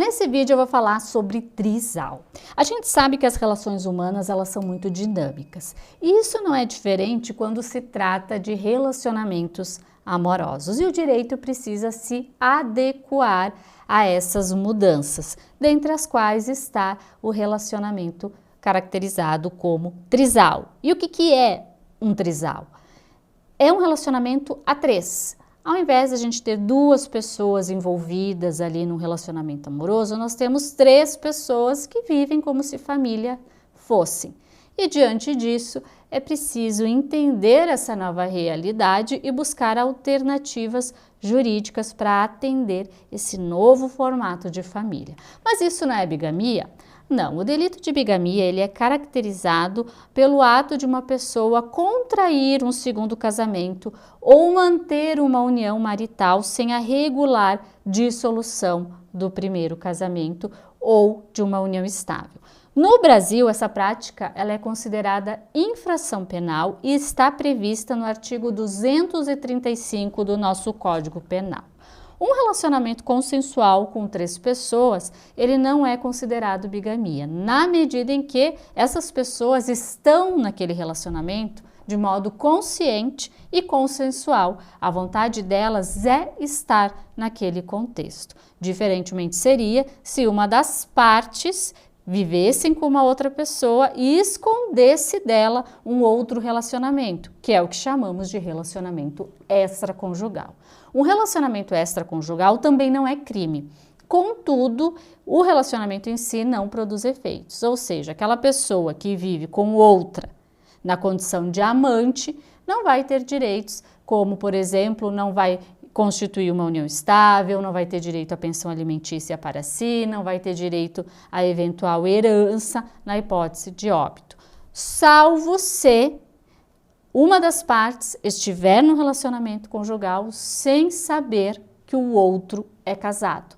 Nesse vídeo eu vou falar sobre trisal. A gente sabe que as relações humanas elas são muito dinâmicas. E isso não é diferente quando se trata de relacionamentos amorosos. E o direito precisa se adequar a essas mudanças, dentre as quais está o relacionamento caracterizado como trisal. E o que é um trisal? É um relacionamento a três. Ao invés de a gente ter duas pessoas envolvidas ali num relacionamento amoroso, nós temos três pessoas que vivem como se família fossem. E diante disso, é preciso entender essa nova realidade e buscar alternativas jurídicas para atender esse novo formato de família. Mas isso não é bigamia? Não, o delito de bigamia ele é caracterizado pelo ato de uma pessoa contrair um segundo casamento ou manter uma união marital sem a regular dissolução do primeiro casamento ou de uma união estável. No Brasil, essa prática ela é considerada infração penal e está prevista no artigo 235 do nosso Código Penal. Um relacionamento consensual com três pessoas, ele não é considerado bigamia, na medida em que essas pessoas estão naquele relacionamento de modo consciente e consensual. A vontade delas é estar naquele contexto. Diferentemente seria se uma das partes vivessem com uma outra pessoa e escondesse dela um outro relacionamento, que é o que chamamos de relacionamento extraconjugal. Um relacionamento extraconjugal também não é crime. Contudo, o relacionamento em si não produz efeitos, ou seja, aquela pessoa que vive com outra na condição de amante não vai ter direitos, como, por exemplo, não vai constituir uma união estável, não vai ter direito à pensão alimentícia para si, não vai ter direito à eventual herança na hipótese de óbito, salvo se uma das partes estiver no relacionamento conjugal sem saber que o outro é casado.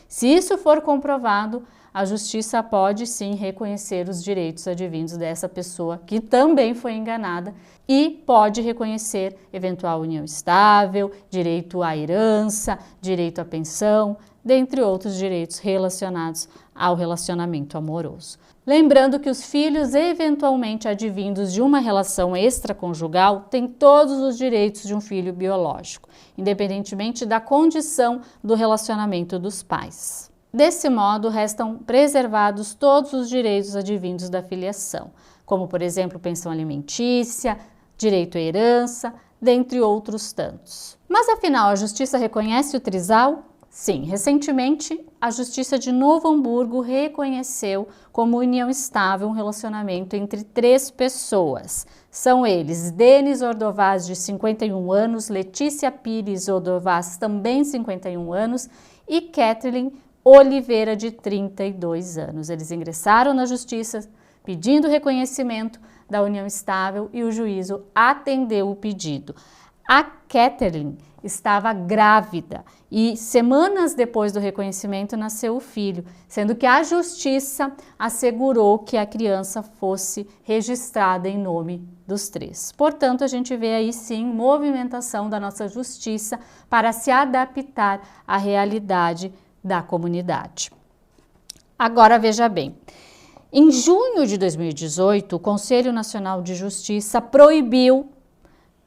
Se isso for comprovado, a justiça pode sim reconhecer os direitos advindos dessa pessoa que também foi enganada e pode reconhecer eventual união estável, direito à herança, direito à pensão, dentre outros direitos relacionados ao relacionamento amoroso. Lembrando que os filhos eventualmente advindos de uma relação extraconjugal têm todos os direitos de um filho biológico, independentemente da condição do relacionamento dos pais. Desse modo, restam preservados todos os direitos advindos da filiação, como, por exemplo, pensão alimentícia, direito à herança, dentre outros tantos. Mas, afinal, a Justiça reconhece o trisal? Sim, recentemente, a Justiça de Novo Hamburgo reconheceu como união estável um relacionamento entre três pessoas. São eles Denis Ordovás, de 51 anos, Letícia Pires Ordovás, também 51 anos, e Kathleen Oliveira, de 32 anos. Eles ingressaram na Justiça pedindo reconhecimento da união estável e o juízo atendeu o pedido. A Kathleen estava grávida e semanas depois do reconhecimento nasceu o filho, sendo que a Justiça assegurou que a criança fosse registrada em nome dos três. Portanto, a gente vê aí sim movimentação da nossa Justiça para se adaptar à realidade da comunidade. Agora veja bem, em junho de 2018, o Conselho Nacional de Justiça proibiu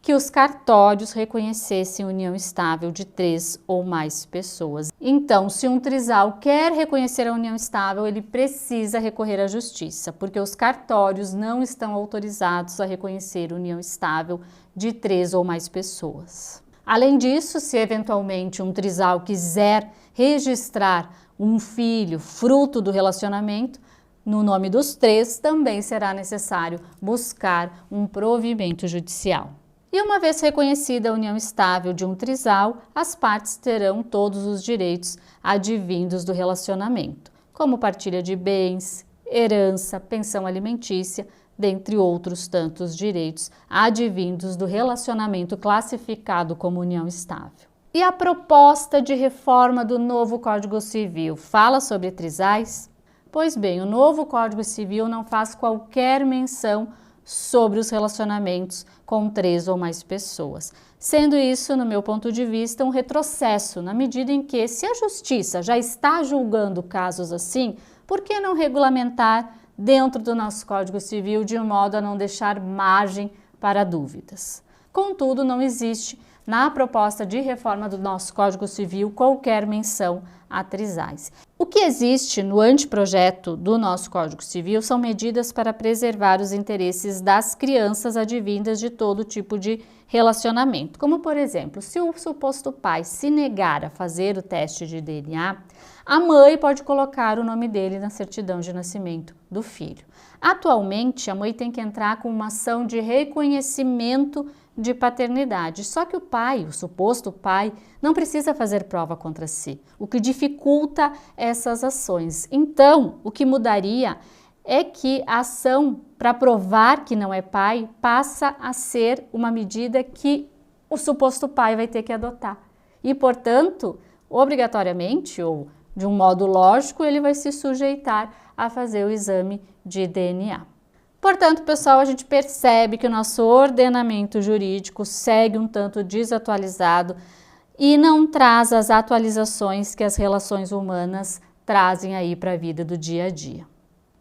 que os cartórios reconhecessem união estável de três ou mais pessoas. Então, se um trisal quer reconhecer a união estável, ele precisa recorrer à justiça, porque os cartórios não estão autorizados a reconhecer união estável de três ou mais pessoas. Além disso, se eventualmente um trisal quiser registrar um filho fruto do relacionamento, no nome dos três, também será necessário buscar um provimento judicial. E uma vez reconhecida a união estável de um trisal, as partes terão todos os direitos advindos do relacionamento, como partilha de bens, herança, pensão alimentícia, dentre outros tantos direitos advindos do relacionamento classificado como união estável. E a proposta de reforma do novo Código Civil fala sobre trisais? Pois bem, o novo Código Civil não faz qualquer menção sobre os relacionamentos com 3 ou mais pessoas. Sendo isso, no meu ponto de vista, um retrocesso, na medida em que, se a justiça já está julgando casos assim, por que não regulamentar dentro do nosso Código Civil de modo a não deixar margem para dúvidas? Contudo, não existe na proposta de reforma do nosso Código Civil qualquer menção a trisais. O que existe no anteprojeto do nosso Código Civil são medidas para preservar os interesses das crianças advindas de todo tipo de relacionamento, como por exemplo, se o suposto pai se negar a fazer o teste de DNA, a mãe pode colocar o nome dele na certidão de nascimento do filho. Atualmente, a mãe tem que entrar com uma ação de reconhecimento de paternidade, só que o pai, o suposto pai, não precisa fazer prova contra si, o que dificulta essas ações. Então, o que mudaria é que a ação para provar que não é pai passa a ser uma medida que o suposto pai vai ter que adotar. E, portanto, obrigatoriamente ou de um modo lógico, ele vai se sujeitar a fazer o exame de DNA. Portanto, pessoal, a gente percebe que o nosso ordenamento jurídico segue um tanto desatualizado e não traz as atualizações que as relações humanas trazem aí para a vida do dia a dia.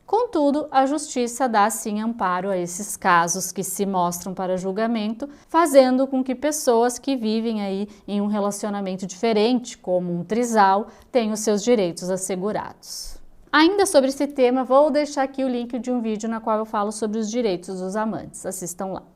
Contudo, a Justiça dá sim amparo a esses casos que se mostram para julgamento, fazendo com que pessoas que vivem aí em um relacionamento diferente, como um trisal, tenham os seus direitos assegurados. Ainda sobre esse tema, vou deixar aqui o link de um vídeo na qual eu falo sobre os direitos dos amantes. Assistam lá.